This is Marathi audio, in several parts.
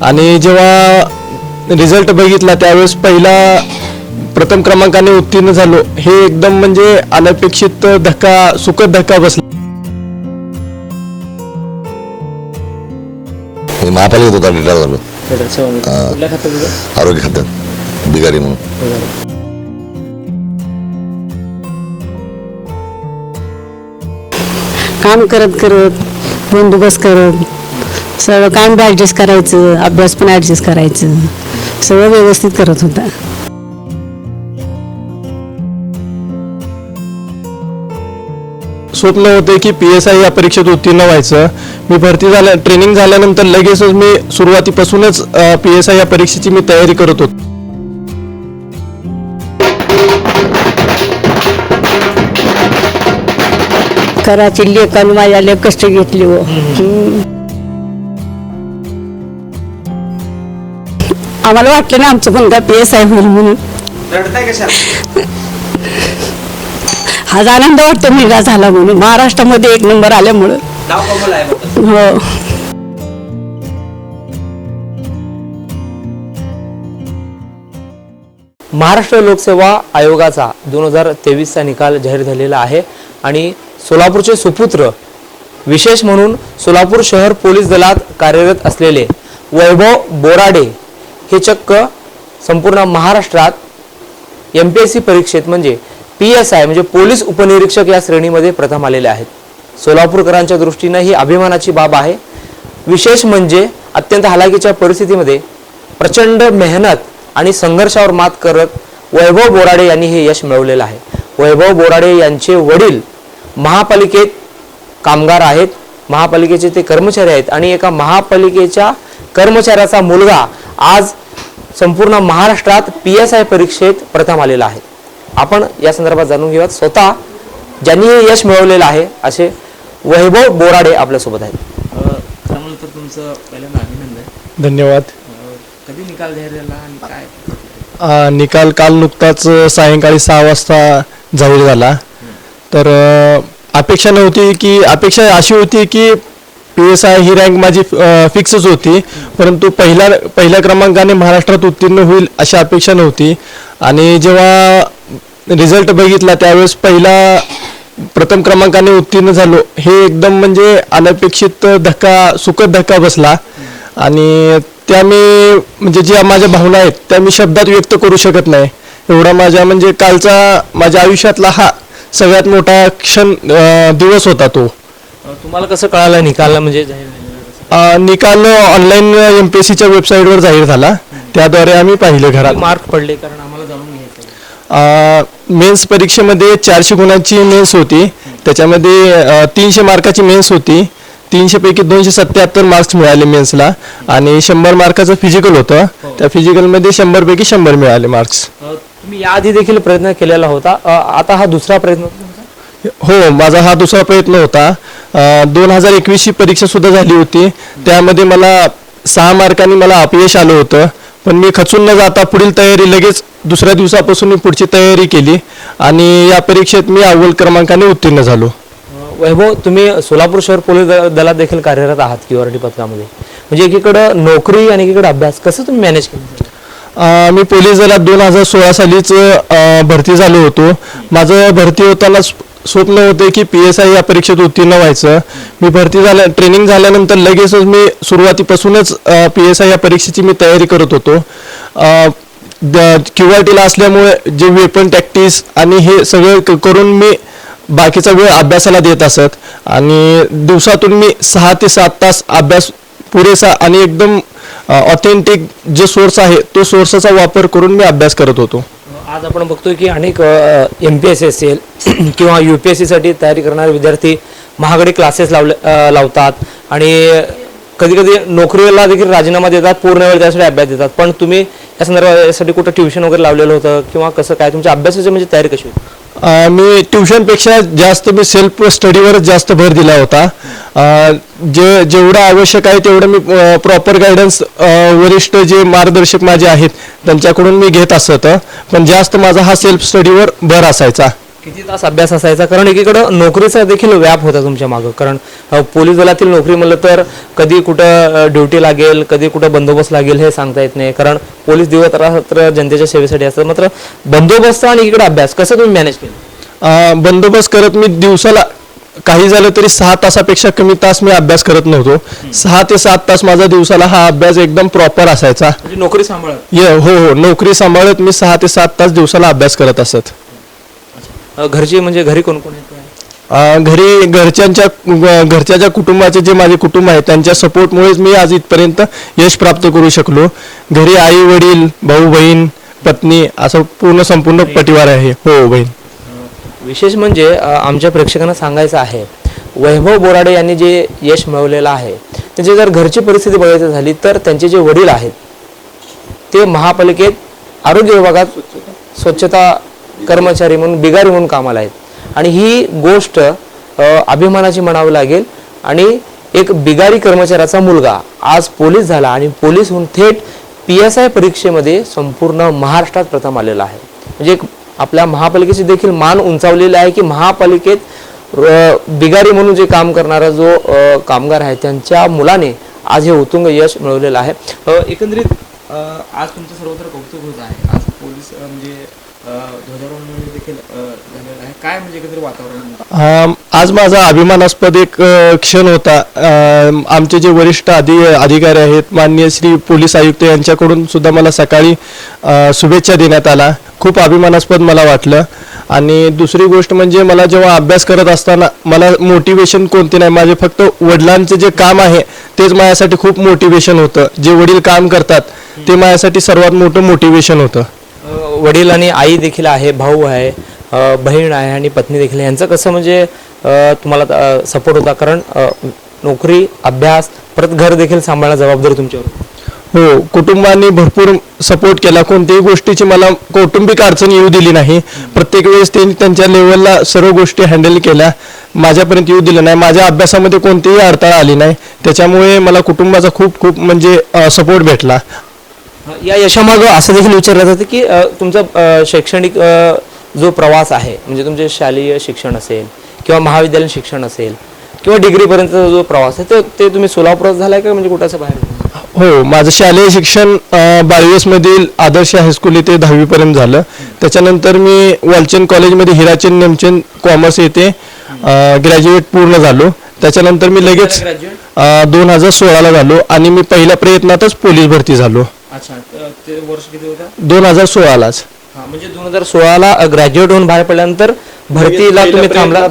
आणि जेव्हा रिझल्ट बघितला त्यावेळेस प्रथम क्रमांकाने उत्तीर्ण झालो, हे एकदम म्हणजे अनपेक्षित सुखद धक्का बसला. महापालिकेत होता, रिटायर झालो. कुठल्या खात्यात होता? आरोग्य खात्यात बिगारी म्हणून. काम करत करत बंदोबस्त करत सगळं काम बी ॲडजस्ट करायचं, अभ्यास पण ॲडजस्ट करायचं, सगळं व्यवस्थित करत होता. स्वप्न होते की PSI या परीक्षेत उत्तीर्ण व्हायचं. मी ट्रेनिंग झाल्यानंतर लगेचच मी सुरुवातीपासूनच PSI या परीक्षेची मी तयारी करत होतो. कराची लेखानं माझ्या कष्ट घेतले हो. आम्हाला वाटलं ना आमचं मुलगा PSI होईल म्हणून. आज आनंद वाटतो मुलगा झाला म्हणून, महाराष्ट्रामध्ये 1 नंबर आल्यामुळं. हो. महाराष्ट्र लोकसेवा आयोगाचा 2023चा निकाल जाहीर झालेला आहे आणि सोलापूरचे सुपुत्र, विशेष म्हणून सोलापूर शहर पोलीस दलात कार्यरत असलेले वैभव बोराडे हे चक्क संपूर्ण महाराष्ट्रात MPSC परीक्षेत म्हणजे PSI म्हणजे पोलीस उपनिरीक्षक या श्रेणीमध्ये प्रथम आलेले आहेत. सोलापूरकरांच्या दृष्टीने ही अभिमानाची बाब आहे. विशेष म्हणजे अत्यंत हालाकीच्या परिस्थितीमध्ये प्रचंड मेहनत आणि संघर्षावर मात करत वैभव बोराडे यांनी हे यश मिळवलेलं आहे. वैभव बोराडे यांचे वडील महापालिकेत कामगार आहेत, महापालिकेचे ते कर्मचारी आहेत आणि एका महापालिकेच्या कर्मचाऱ्याचा मुलगा आज संपूर्ण महाराष्ट्रात PSI परीक्षेत प्रथम आलेला आहे. आपण या संदर्भात जाणून घेऊयात. स्वतः ज्यांनी हे यश मिळवलेलं आहे असे वैभव बोराडे आपल्यासोबत आहेत. खरं तर तुमचं पहिल्यांदा अभिनंदन. धन्यवाद. कधी निकाल जाहीर झाला आणि काय? निकाल काल नुकताच सायंकाळी 6 वाजता जाहीर झाला. तर अपेक्षा अशी होती की PSI ही रँक माझी फिक्सच होती, परंतु पहिल्या क्रमांकाने महाराष्ट्रात उत्तीर्ण होईल अशी अपेक्षा नव्हती. आणि जेव्हा रिझल्ट बघितला त्यावेळेस प्रथम क्रमांकाने उत्तीर्ण झालो, हे एकदम म्हणजे अनपेक्षित सुखद धक्का बसला. आणि त्या मी म्हणजे ज्या माझ्या भावना आहेत त्या मी शब्दात व्यक्त करू शकत नाही. एवढा कालचा माझ्या आयुष्यातला हा सगळ्यात मोठा दिवस होता तो. तुम्हाला कसं कळालं निकाल म्हणजे जाहीर झालेला? निकाल ऑनलाईन MPSCच्या वेबसाईटवर जाहीर झाला, त्याद्वारे आम्ही पाहिले. घरात मार्क पडले? कारण आम्हाला जाणून घ्यायचं. मेन्स परीक्षेमध्ये 400 गुणांची मेन्स होती, त्याच्यामध्ये 300 मार्काची मेन्स होती. 300 पैकी 277 मार्क्स मिळाले मेन्सला आणि 100 मार्काचं फिजिकल होतं. त्या फिजिकलमध्ये 100 पैकी 100 मिळाले मार्क्स. तुम्ही याआधी देखील प्रयत्न केलेला होता, आता हा दुसरा प्रयत्न? हो, माझा हा दुसरा प्रयत्न होता. 2021ची परीक्षा सुद्धा झाली होती, त्यामध्ये मला 6 मार्कांनी मला अपयश आलं होतं. पण मी खचून न जाता पुढील तयारी लगेच दुसऱ्या दिवसापासून मी पुढची तयारी केली आणि या परीक्षेत मी अव्वल क्रमांकाने उत्तीर्ण झालो. वैभव, तुम्ही सोलापूर शहर पोलीस दलात देखील कार्यरत आहात QRT पथकामध्ये, म्हणजे एकीकडं नोकरी आणि एकीकडे अभ्यास, कसं तुम्ही मॅनेज केलं? मी पोलीस दलात 2016 सालीच भरती झालो होतो. माझं भरती होताना स्वप्न होते की PSI या परीक्षेत उत्तीर्ण व्हायचं. मी ट्रेनिंग झाल्यानंतर लगेचच मी सुरुवातीपासूनच PSI या परीक्षेची मी तयारी करत होतो. QRTला असल्यामुळे जे वेपन प्रॅक्टिस आणि हे सगळं करून मी बाकीचा वेळ अभ्यासाला देत असत आणि दिवसातून मी 6 ते 7 तास अभ्यास पुरेसा आणि एकदम ऑथेंटिक जे सोर्स आहे तो सोर्सचा वापर करून मी अभ्यास करत होतो. आज आपण बघतोय की अनेक MPSC असेल किंवा UPSC साठी तयारी करणारे विद्यार्थी महागडे क्लासेस लावतात आणि कधी कधी नोकरीला देखील राजीनामा देतात, पूर्ण वेळ त्यासाठी अभ्यास देतात. पण तुम्ही या संदर्भात यासाठी कुठं ट्युशन वगैरे लावलेलं होतं किंवा कसं काय तुमच्या अभ्यासाची म्हणजे तयारी कशी होती? मी ट्युशनपेक्षा जास्त मी सेल्फ स्टडीवरच जास्त भर दिला होता. जेवढं आवश्यक आहे तेवढं मी प्रॉपर गायडन्स वरिष्ठ जे मार्गदर्शक माझे आहेत त्यांच्याकडून मी घेत असत, पण जास्त माझा हा सेल्फ स्टडीवर भर असायचा. किती तास अभ्यास असायचा? कारण एकीकडं नोकरीचा देखील व्याप होता तुमच्या मागं. कारण पोलीस दलातील नोकरी म्हणलं तर कधी कुठं ड्युटी लागेल, कधी कुठं बंदोबस्त लागेल हे सांगता येत नाही. कारण पोलीस दिवस रात्र जनतेच्या सेवेसाठी असतात. मात्र बंदोबस्त आणि इकडे अभ्यास कसं तुम्ही मॅनेज केलं? बंदोबस्त करत मी दिवसाला काही झालं तरी 6 तासापेक्षा कमी तास मी अभ्यास करत नव्हतो. 6 ते 7 तास माझा दिवसाला हा अभ्यास एकदम प्रॉपर असायचा. म्हणजे नोकरी सांभाळत? हो, नोकरी सांभाळत मी 6 ते 7 तास दिवसाला अभ्यास करत असत. घरची म्हणजे घरी कोण कोण येतं? घरी घरच्या ज्या कुटुंबाचे जे माझे कुटुंब आहे त्यांच्या सपोर्टमुळेच मी आज इथपर्यंत यश प्राप्त करू शकलो. घरी आई वडील, भाऊ बहीण, पत्नी असं संपूर्ण परिवार आहे. हो बहीण. विशेष म्हणजे आमच्या प्रेक्षकांना सांगायचं आहे, वैभव बोराडे यांनी जे यश मिळवलेलं आहे त्यांची जर घरची परिस्थिती बघायची झाली तर त्यांचे जे वडील आहेत ते महापालिकेत आरोग्य विभागात स्वच्छता कर्मचारी म्हणून बिगारी म्हणून कामाला आहेत. आणि ही गोष्ट अभिमानाची म्हणावी लागेल. आणि एक बिगारी कर्मचाऱ्याचा मुलगा आज पोलीस झाला आणि पोलीस होऊन थेट PSI परीक्षेमध्ये संपूर्ण महाराष्ट्रात प्रथम आलेला आहे. म्हणजे एक आपल्या महापालिकेची देखील मान उंचावलेली आहे की महापालिकेत बिगारी म्हणून जे काम करणारा जो कामगार आहे त्यांच्या मुलाने आज हे उत्तुंग यश मिळवलेलं आहे. एकंदरीत आज तुमचं सर्वत्र कौतुक होत आहे. आज पोलीस म्हणजे ध्वजारोहण देखील झालेलं आहे. काय म्हणजे एकंदरीत वातावरण? आज माझा अभिमानास्पद एक क्षण होता. आमचे जे वरिष्ठ अधिकारी आहेत माननीय श्री पोलीस आयुक्त यांच्याकडून सुद्धा मला सकाळी शुभेच्छा देण्यात आला. खूप अभिमानास्पद मला वाटलं. आणि दुसरी गोष्ट म्हणजे मला जेव्हा अभ्यास करत असताना मला मोटिवेशन कोणते नाही, माझे फक्त वडिलांचे जे काम आहे तेच माझ्यासाठी खूप मोटिवेशन होतं. जे वडील काम करतात ते माझ्यासाठी सर्वात मोठं मोटिवेशन होतं. वडील आणि आई देखील आहे, भाऊ आहे, बहीण आहे आणि पत्नी देखील. यांचं कसं म्हणजे तुम्हाला सपोर्ट होता? कारण नोकरी, अभ्यास, परत घर देखील सांभाळणं जबाबदारी तुमच्यावर. हो, कुटुंबाने भरपूर सपोर्ट केला. कोणत्याही गोष्टीची मला कौटुंबिक अडचण येऊ दिली नाही. प्रत्येक वेळेस त्यांनी त्यांच्या लेवलला सर्व गोष्टी हँडल केल्या, माझ्यापर्यंत येऊ दिलं नाही. माझ्या अभ्यासामध्ये कोणतीही अडथळा आली नाही. त्याच्यामुळे मला कुटुंबाचा खूप खूप म्हणजे सपोर्ट भेटला. या यशामागं असं देखील विचारलं जातं की तुमचा शैक्षणिक जो प्रवास आहे म्हणजे तुमचे शालेय शिक्षण असेल किंवा महाविद्यालयीन शिक्षण असेल किंवा डिग्रीपर्यंतचा जो प्रवास आहे ते तुम्ही सोलापुरात झालाय का म्हणजे कुठं बाहेर? हो, माझं शालेय शिक्षण बाळवेसमधील आदर्श हायस्कूल इथे 10वी पर्यंत झालं. त्याच्यानंतर मी वालचंद कॉलेजमध्ये हिराचंद नेमचंद कॉमर्स येथे ग्रॅज्युएट पूर्ण झालो. त्याच्यानंतर मी लगेच 2016ला झालो आणि मी पहिल्या प्रयत्नातच पोलीस भरती झालो. अच्छा, ते वर्ष किती होतं? 2016लाच. म्हणजे 2016ला ग्रॅज्युएट होऊन बाहेर पडल्यानंतर भरतीला तुम्ही थांबला?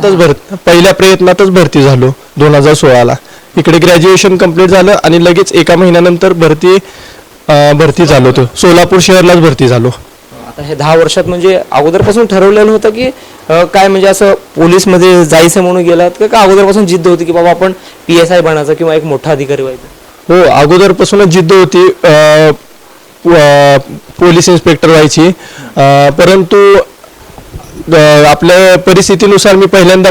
पहिल्या प्रयत्नातच भरती झालो 2016ला. इकडे ग्रॅज्युएशन कंप्लीट झालं आणि लगेच एका महिन्यानंतर भरती झालो. तो सोलापूर शहरलाच भरती झालो. आता हे 10 वर्षात म्हणजे अगोदरपासून ठरवलेलं होतं की काय म्हणजे असं पोलीसमध्ये जायचं म्हणून गेलात का अगोदरपासून जिद्द होती की बाबा आपण PSI बनायचं किंवा एक मोठा अधिकारी व्हायचं? हो, अगोदरपासूनच जिद्द होती पोलीस इन्स्पेक्टर व्हायची. परंतु आपल्या परिस्थितीनुसार मी पहिल्यांदा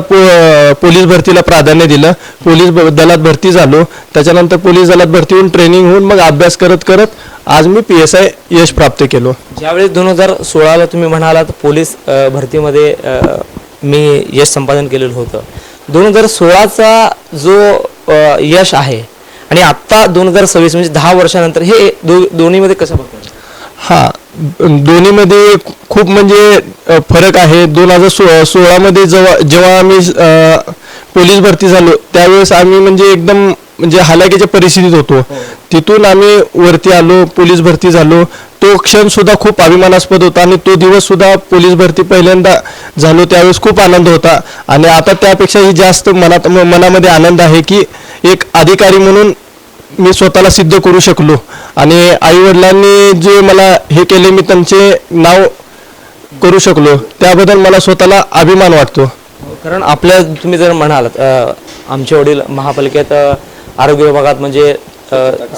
पोलीस भरतीला प्राधान्य दिलं. पोलीस दलात भरती झालो. त्याच्यानंतर पोलीस दलात भरती होऊन ट्रेनिंग होऊन मग अभ्यास करत करत आज मी PSI यश प्राप्त केलो. ज्यावेळेस 2016ला तुम्ही म्हणालात पोलीस भरतीमध्ये मी यश संपादन केलेलं होतं, 2016चा जो यश आहे आणि आत्ता 2026 म्हणजे 10 वर्षानंतर हे दोन्हीमध्ये कसं बघतात? हा, दोन्हीमध्ये खूप म्हणजे फरक आहे. 2016मध्ये जेव्हा आम्ही पोलीस भरती झालो त्यावेळेस आम्ही म्हणजे एकदम म्हणजे हालाकीच्या परिस्थितीत होतो. तिथून आम्ही वरती आलो, पोलीस भरती झालो. तो क्षण सुद्धा खूप अभिमानास्पद होता आणि तो दिवस सुद्धा पोलीस भरती पहिल्यांदा झालो त्यावेळेस खूप आनंद होता. आणि आता त्यापेक्षाही जास्त मनामध्ये आनंद आहे की एक अधिकारी म्हणून मी स्वतःला सिद्ध करू शकलो. आणि आई वडिलांनी जे मला हे केले मी त्यांचे नाव करू शकलो त्याबद्दल मला स्वतःला अभिमान वाटतो. कारण आपल्या तुम्ही जर म्हणालात आमचे वडील महापालिकेत आरोग्य विभागात म्हणजे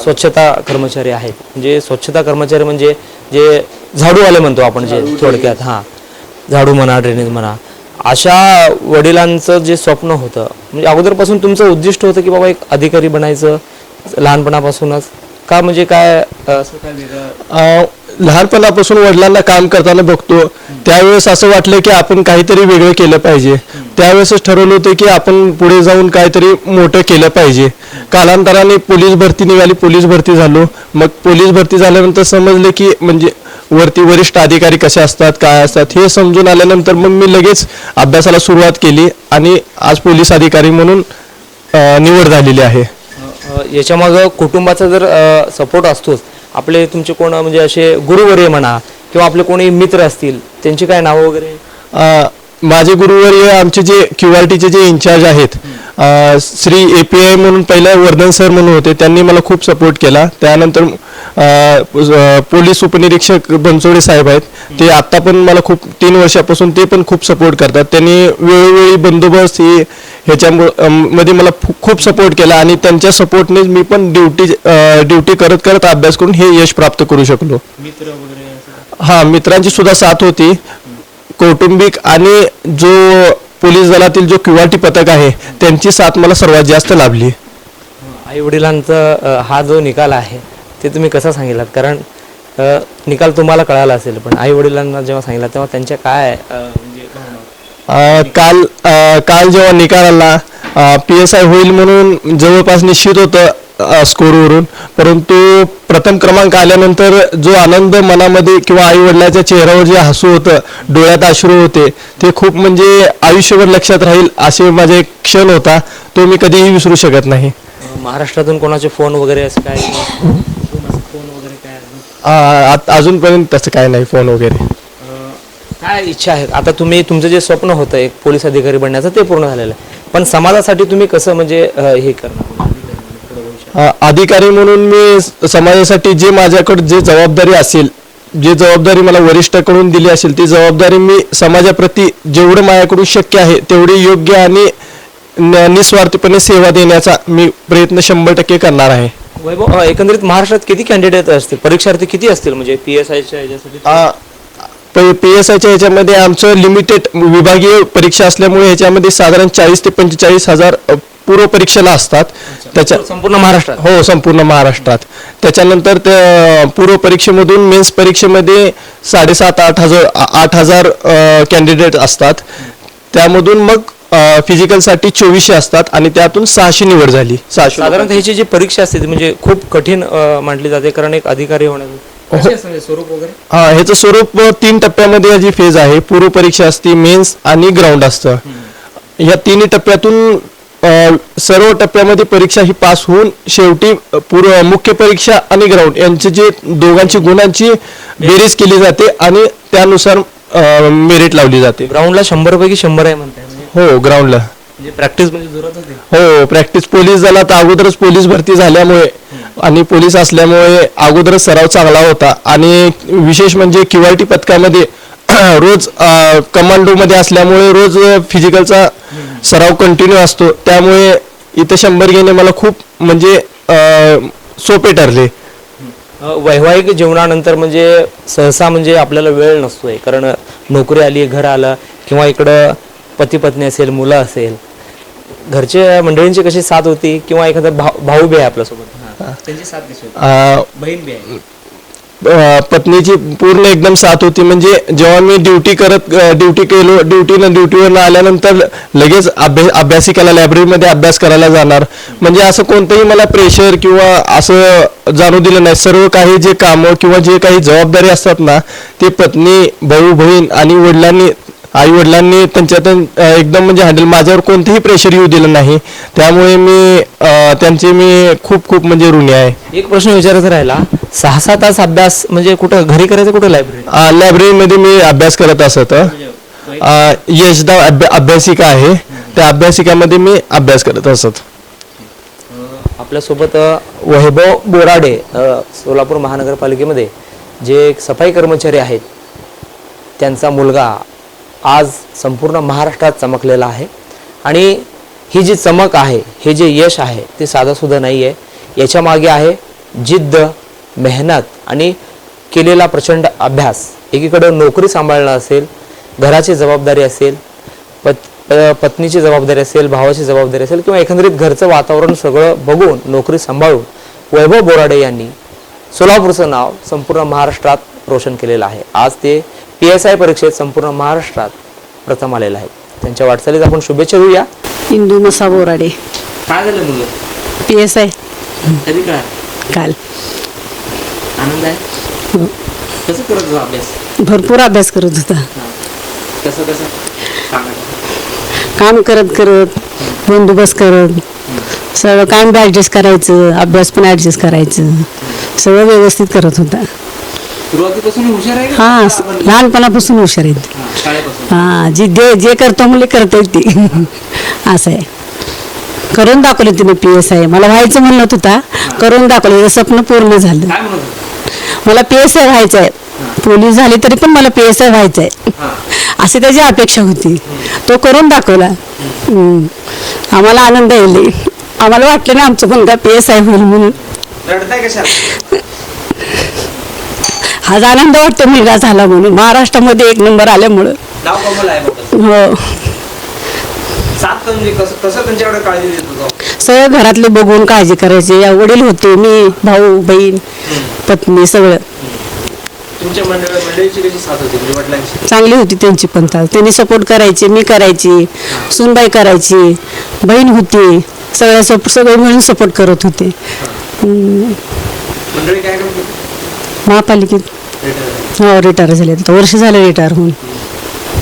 स्वच्छता कर्मचारी आहेत. म्हणजे स्वच्छता कर्मचारी म्हणजे जे झाडूवाले म्हणतो आपण जे थोडक्यात, हां, झाडू म्हणा, ड्रेनेज म्हणा, अशा वडिलांचं जे स्वप्न होतं म्हणजे अगोदरपासून तुमचं उद्दिष्ट होतं की बाबा एक अधिकारी बनायचं लहानपणापासूनच का म्हणजे काय असं काय वेगळं? लहानपणापासून वडिलांना काम करताना बघतो त्यावेळेस असं वाटलं की आपण काहीतरी वेगळं केलं पाहिजे. त्यावेळेसच ठरवलं होतं की आपण पुढे जाऊन काहीतरी मोठं केलं पाहिजे. कालांतराने पोलीस भरती निघाली, पोलीस भरती झालो. मग पोलीस भरती झाल्यानंतर समजलं की म्हणजे वरती वरिष्ठ अधिकारी कसे असतात, काय असतात हे समजून आल्यानंतर मग मी लगेच अभ्यासाला सुरुवात केली आणि आज पोलीस अधिकारी म्हणून निवड झालेली आहे. याच्यामागं कुटुंबाचा जर सपोर्ट असतोच, आपले तुमचे कोण म्हणजे असे गुरुवर्य म्हणा किंवा आपले कोणी मित्र असतील त्यांची काय नावं वगैरे? माझे गुरुवर्य आमचे जे QRTचे जे इन्चार्ज आहेत श्री API म्हणून पहिला वर्धन सर म्हणून होते, त्यांनी मला खूप सपोर्ट केला. त्यानंतर पोलीस उपनिरीक्षक बनसोडे साहेब आहेत, ते आत्ता पण मला खूप 3 वर्षापासून ते पण खूप सपोर्ट करतात. त्यांनी वेळोवेळी बंदोबस्त ह्याच्यामध्ये मला खूप सपोर्ट केला आणि त्यांच्या सपोर्टने मी पण ड्युटी करत करत अभ्यास करून हे यश प्राप्त करू शकलो. मित्र वगैरे? हा, मित्रांची सुद्धा साथ होती. कौटुंबिक आणि जो पोलीस दलातील जो QRT पथक आहे त्यांची साथ मला सर्वात जास्त लाभली. आई वडिलांचा हा जो निकाल आहे ते तुम्ही कसा सांगितलात? कारण निकाल तुम्हाला कळाला असेल, पण आई वडिलांना जेव्हा सांगितला तेव्हा त्यांच्या काय म्हणजे काल जेव्हा निकाल आला PSI होईल म्हणून जवळपास निश्चित होतं स्कोरवरून, परंतु प्रथम क्रमांक आल्यानंतर जो आनंद मनामध्ये किंवा आई वडिलांच्या चेहऱ्यावर जे हसू होतं, डोळ्यात अश्रू होते, ते खूप म्हणजे आयुष्यभर लक्षात राहील असे माझे एक क्षण होता. तो मी कधीही विसरू शकत नाही. महाराष्ट्रातून कोणाचे फोन वगैरे असं काय? फोन वगैरे काय? अजूनपर्यंत तसं काय नाही फोन वगैरे. काय इच्छा आहे आता? तुम्ही तुमचं जे स्वप्न होतं एक पोलीस अधिकारी बनण्याचं ते पूर्ण झालेलं आहे, पण समाजासाठी तुम्ही कसं म्हणजे हे करणार? अधिकारी म्हणून मी समाजासाठी जे माझ्याकडे जे जबाबदारी असेल, जे जबाबदारी मला वरिष्ठाकडून दिली असेल, ती जबाबदारी मी समाजाप्रती जेवढं माझ्याकडून शक्य आहे तेवढी योग्य आणि निस्वार्थीपणे सेवा देण्याचा मी प्रयत्न 100% करणार आहे. वैभव, एकंदरीत महाराष्ट्रात किती कॅन्डिडेट असतील, परीक्षार्थी किती असतील म्हणजे PSIच्या याच्यासाठी? PSIच्या ह्याच्यामध्ये आमचं लिमिटेड विभागीय परीक्षा असल्यामुळे ह्याच्यामध्ये साधारण 40 ते 45 हजार पूर्व परीक्षेला असतात. त्याच्या संपूर्ण महाराष्ट्रात? हो, संपूर्ण महाराष्ट्रात. त्याच्यानंतर त्या पूर्व परीक्षेमधून मेन्स परीक्षेमध्ये 7,500-8,000 कॅन्डिडेट असतात. त्यामधून मग फिजिकलसाठी 2400 असतात आणि त्यातून 600 निवड झाली. 600 साधारणतः ह्याची जी परीक्षा असते ती म्हणजे खूप कठीण म्हटली जाते, कारण एक अधिकारी होण्याचं स्वरूप वगैरे? ह्याचं स्वरूप 3 टप्प्यामध्ये याची फेज आहे. पूर्व परीक्षा असते, मेन्स आणि ग्राउंड असतं. या 3 टप्प्यातून सर्व टप्प्यामध्ये परीक्षा ही पास होऊन शेवटी मुख्य परीक्षा आणि ग्राउंड यांचे जे दोघांची गुणांची बेरीज केली जाते आणि त्यानुसार मेरिट लावली जाते. ग्राउंडला 100 पैकी 100 आहे म्हणताय? हो, ग्राउंडला म्हणजे प्रॅक्टिस म्हणजे जोरात होते? हो, प्रॅक्टिस. पोलीस दलात अगोदरच पोलीस भरती झाल्यामुळे आणि पोलीस असल्यामुळे अगोदरच सराव चांगला होता आणि विशेष म्हणजे QRT पथकामध्ये रोज कमांडो मध्ये असल्यामुळे रोज फिजिकलचा सराव कंटिन्यू असतो. त्यामुळे इथं 100 घेणे मला खूप म्हणजे सोपे ठरले. वैवाहिक जीवनानंतर म्हणजे सहसा म्हणजे आपल्याला वेळ नसतोय, कारण नोकरी आली, घर आलं, किंवा इकडं पती पत्नी असेल, मुलं असेल, घरच्या मंडळींची कशी साथ होती, किंवा एखादा भाऊ बी आहे आपल्यासोबत, त्यांची साथ कशी होती? बहीण बी आहे? पत्नीची पूर्ण एकदम साथ होती. म्हणजे जेव्हा मी ड्युटीवर आल्यानंतर लगेच अभ्यासिकेला लायब्ररीमध्ये अभ्यास करायला जाणार. म्हणजे असं कोणतंही मला प्रेशर किंवा असं जाणू दिलं नाही. सर्व काही जे कामं किंवा जे काही जबाबदारी असतात ना, ते पत्नी, भाऊ, बहीण आणि आई वडिलांनी त्यांच्यात एकदम म्हणजे हँडल, माझ्यावर कोणतेही प्रेशर येऊ दिलं नाही. त्यामुळे त्यांचे मी खूप खूप म्हणजे ऋणी आहे. एक प्रश्न विचारायचा राहिला, 6-6 तास अभ्यास म्हणजे कुठं घरी करायचं, कुठं लायब्ररी? लायब्ररीमध्ये मी अभ्यास करत असत. यशदा अभ्यासिका आहे, त्या अभ्यासिकामध्ये मी अभ्यास करत असत. आपल्यासोबत वैभव बोराडे, सोलापूर महानगरपालिकेमध्ये जे सफाई कर्मचारी आहेत, त्यांचा मुलगा आज संपूर्ण महाराष्ट्रात चमकलेला आहे. आणि ही जी चमक आहे, हे जे यश आहे, ते साधासुद्धा नाही आहे. याच्या मागे आहे जिद्द, मेहनत आणि केलेला प्रचंड अभ्यास. एकीकडे नोकरी सांभाळणं असेल, घराची जबाबदारी असेल, पत्नीची जबाबदारी असेल, भावाची जबाबदारी असेल, किंवा एकंदरीत घरचं वातावरण सगळं बघून नोकरी सांभाळून वैभव बोराडे यांनी सोलापूरचं नाव संपूर्ण महाराष्ट्रात रोशन केलेलं आहे. आज ते PSI परीक्षेत संपूर्ण महाराष्ट्रात प्रथम आलेलं आहे. त्यांच्या वाटचालीत आपण शुभेच्छा देऊया. इंदू मसा बोराडे काय झालं मुलं PSI कधी काय काल आनंद आहे हो. कसं करत होता अभ्यास भरपूर अभ्यास करत होता. कसं कसं काम करत करत बंदोबस्त करत सगळं काम बी ॲडजस्ट करायचं, अभ्यास पण ॲडजस्ट करायचं, सगळं व्यवस्थित करत होता. सुरुवातीपासून हुशार आहे हा लहानपणापासून हुशार आहेत. शाळेपासून हा जे करतो मुले करता ती असं आहे. करून दाखवलं तिने PSI. मला व्हायचं म्हणत होता, करून दाखवलं, स्वप्न पूर्ण झालं. काय म्हणत होता? मला PSI व्हायचं आहे. पोलीस झाली तरी पण मला PSI व्हायचं आहे अशी त्याची अपेक्षा होती. तो करून दाखवला. आम्हाला आनंद येईल. आम्हाला वाटलं ना आमचं मुलगा PSI होईल म्हणून. रडताय कशाला? आज आनंद वाटतो मुलगा झाला म्हणून, महाराष्ट्रामध्ये 1 नंबर आल्यामुळं. नाव कमल आहे बघा. हो. सात म्हणजे कसं त्यांच्याकडे काळजी देत होतो? सगळं घरातले बघून काळजी करायची. या वडील होते, मी, भाऊ, बहीण, पत्नी, सगळं तुमच्या मंडळीची कशी साथ होती म्हणजे वडिलांची? चांगली होती त्यांची पण. त्यांनी सपोर्ट करायचे, मी करायची, सुनबाई करायची, बहीण होती, सगळे मिळून सपोर्ट करत होते. मंडळी काय करत होती? महापालिकेत हो रिटायर झाले. आता वर्ष झालं रिटायर होऊन.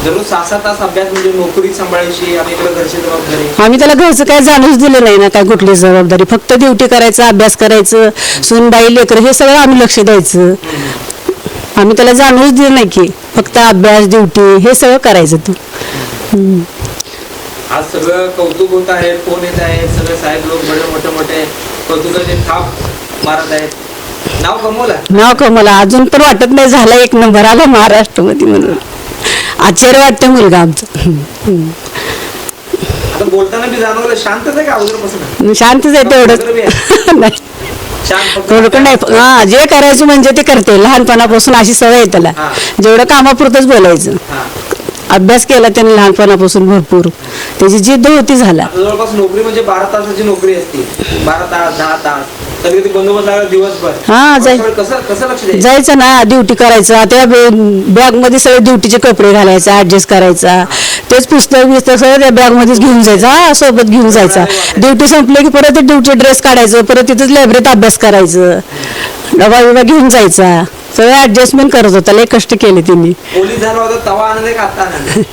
जरूर 6-7 तास अभ्यास म्हणजे नोकरी सांभाळायची आणि इकडे घरची जबाबदारी. आम्ही त्याला घरचं काय जाणूच दिलं नाही ना, काय कुठली जबाबदारी. फक्त ड्युटी करायचं, अभ्यास करायचं, सुनबाई लेकर हे सगळं आम्ही लक्ष द्यायचं. आम्ही त्याला जाणूच दिलं नाही की फक्त अभ्यास ड्युटी हे सगळं करायचं तू. आज सगळं कौतुक होत आहे, फोन येत आहे, सगळे साहेब लोक मोठे मोठे कौतुकाचे थाप मारत आहेत. नाव कमवलं मला अजून पण वाटत नाही झाला 1 नंबर आला महाराष्ट्रामध्ये म्हणून. आश्चर्य वाटतं मुलगा आमचं. आता बोलताना बी जाणवलं शांतच आहे का अगोदरपासून? शांतच आहे तेवढं नाही. थोडं पण नाही. हा जे करायचं म्हणजे ते करते. लहानपणापासून अशी सवय आहे त्याला. जेवढं कामापुरतच बोलायचं. अभ्यास केला त्याने लहानपणापासून भरपूर. त्याची जिद्द होती झाला. जवळपास नोकरी म्हणजे 12 तासाची नोकरी असते. 12 तास 10 तास कधी कधी बंदोबस्त लागला दिवसभर. हा कसं लक्ष द्यायचं? जायचं ना ड्युटी करायचं. आता बॅग मध्ये सगळे ड्युटीचे कपडे घालायचे, ऍडजस्ट करायचा, तेच पुस्तक सगळं त्या बॅग मध्येच घेऊन जायचं. हा सोबत घेऊन जायचा. ड्युटी संपली की परत ड्युटी ड्रेस काढायचं, परत तिथेच लायब्ररीत अभ्यास करायचं, डबा बिबा घेऊन जायचा. सगळं ऍडजस्टमेंट करत होता. लय कष्ट केले त्यांनी. पोलीस झाला होता तेव्हा आनंद आहे का आता आनंद?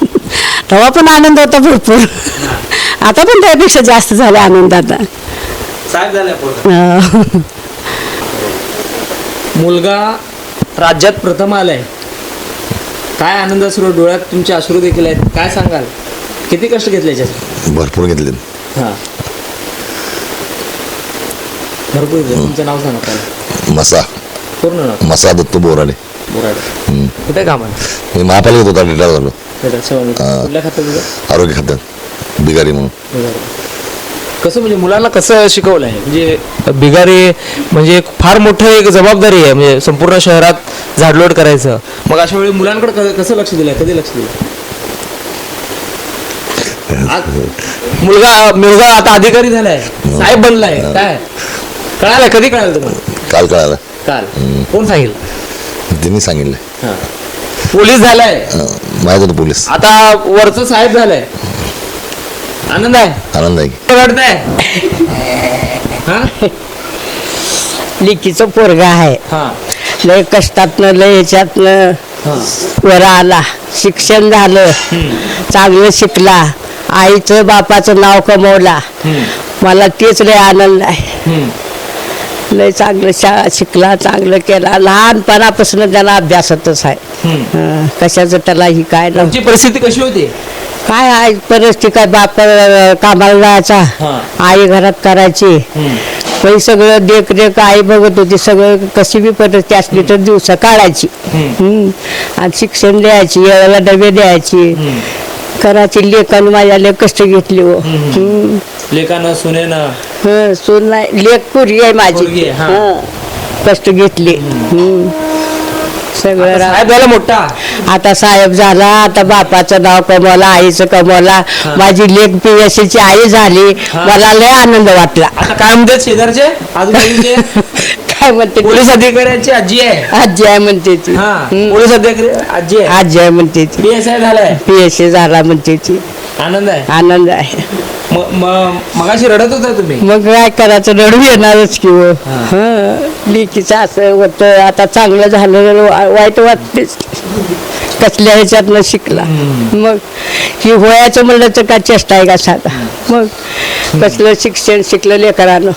तेव्हा पण आनंद होता भरपूर. आता पण त्यापेक्षा जास्त झाला आनंद आता. साहेब झाल्या मुलगा राज्यात प्रथम आलाय. काय आनंद सुरू, डोळ्यात तुमचे अश्रू देखील आहेत. काय सांगाल, किती कष्ट घेतले याच्यात? भरपूर घेतले. हा भरपूर. तुमचं नाव सांगा पहिला. मसा पूर्ण नाव? मसा दत्तू बोराडे. बोराडे. कुठे काम आहे? मी महापालिकेत होता, रिटायर झालो. कुठल्या खात्यात? आरोग्य खात्यात बिगारी म्हणून. कसं म्हणजे मुलांना कसं शिकवलं आहे? म्हणजे बिगारी म्हणजे फार मोठं एक जबाबदारी आहे. म्हणजे संपूर्ण शहरात झाडलोट करायचं. मग अशा वेळी मुलांकडे कसं लक्ष दिलं, कधी लक्ष दिलं? मुलगा आता अधिकारी झालाय, साहेब बनलाय. काय कळालं, कधी कळालं तुम्हाला? काल कळालं. काल कोण सांगितलं? त्यांनी सांगितलं. पोलीस झालाय, माहित होतं पोलीस. आता वरचं साहेब झालाय. आनंद आहे? आनंद आहे की. रडताय? लिकीचं पोरगा आहे. हा लय कष्टातनं लय ह्याच्यातनं वर आला. शिक्षण झालं, चांगलं शिकला, आईचं बापाचं नाव कमवला. मला तेच लय आनंद आहे. लय चांगलं शाळा शिकला, चांगलं केला. लहानपणापासून त्याला अभ्यासातच आहे. कशाचं त्याला ही काय ना. तुमची परिस्थिती कशी होती? काय आहे परिस्थिती, काय बाप कामाला जायचा, आई घरात करायची. पण सगळं देखरेख आई बघत होती. सगळं कशी बी परिस्थिती असली तर दिवस काढायची. आणि शिक्षण द्यायची, वेळेला डबे द्यायची, करायची. लेखानं माझ्या लय कष्ट घेतली. हो लेखानं सुनेनं सून नाही, लेख पोरगी आहे माझी. कष्ट घेतली. सगळं साहेब झाला मोठा. आता साहेब झाला. आता बापाचं नाव कमवला, आईचं कमवला. माझी लेख PSI आई झाली. मला लय आनंद वाटला. आता काय म्हणतात शेजारचे आजूबाजूचे? काय म्हणते ती? पोलीस अधिकाऱ्याची आजी आहे. आजी आहे म्हणते ती हा पोलीस अधिकारी आजी आहे. आजी आहे म्हणते ती PSI झालाय. PSA झाला म्हणते ती आनंद आहे. आनंद आहे. मगाशी रडत होता तुम्ही. मग काय करायचं रडू येणारच की हो. हं. लेकीचं असं होतं आता चांगलं झालं वाईट वाटतेच कसल्या ह्याच्यातनं शिकला मग ही होयाचं म्हणलं तर काय चेष्टा आहे का साधा मग कसलं शिक्षण शिकलं लेकरानं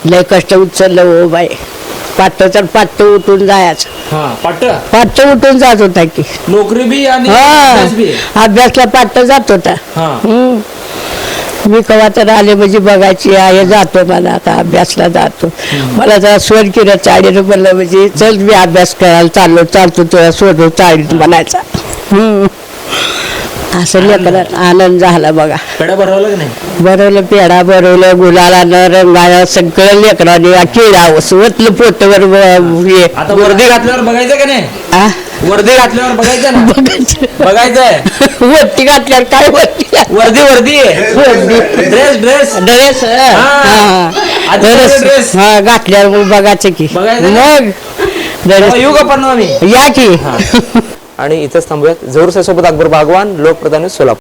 लय कष्ट उचललं हो बाई पाट तर पाट उठून जायचं पाट उठून जात होता की नोकरी बी आणि अभ्यास बी. हा अभ्यासला पाट जात होता हं. मी कवा तर आले म्हणजे बघायची आहे जातो मला आता अभ्यासला जातो मला जरा सोड केलं चाळीनं म्हणलं म्हणजे चल मी अभ्यास करायला चालतो तुला सोडून चाळीत म्हणायचा असं लेकरात आनंद झाला बघा. पेढा भरवला की नाही. भरवलं पेढा भरवलं गुलालानं रंगाला सगळं लेकराने केळा स्वतलं पोटवर आता वर्दी घातल्यावर बघायचं का नाही. वर्दी घातल्यावर बघायचं ना. बघायचंय. वरती घातल्यावर काय वर्दी ड्रेस ड्रेस ड्रेस हा घातल्यावर मग बघायचं की बघायचं. मग येऊ का पण आम्ही. या की आणि इथंच थांबूयात. झहूर सोबत अकबर बागवान, लोकप्रधान सोलापूर.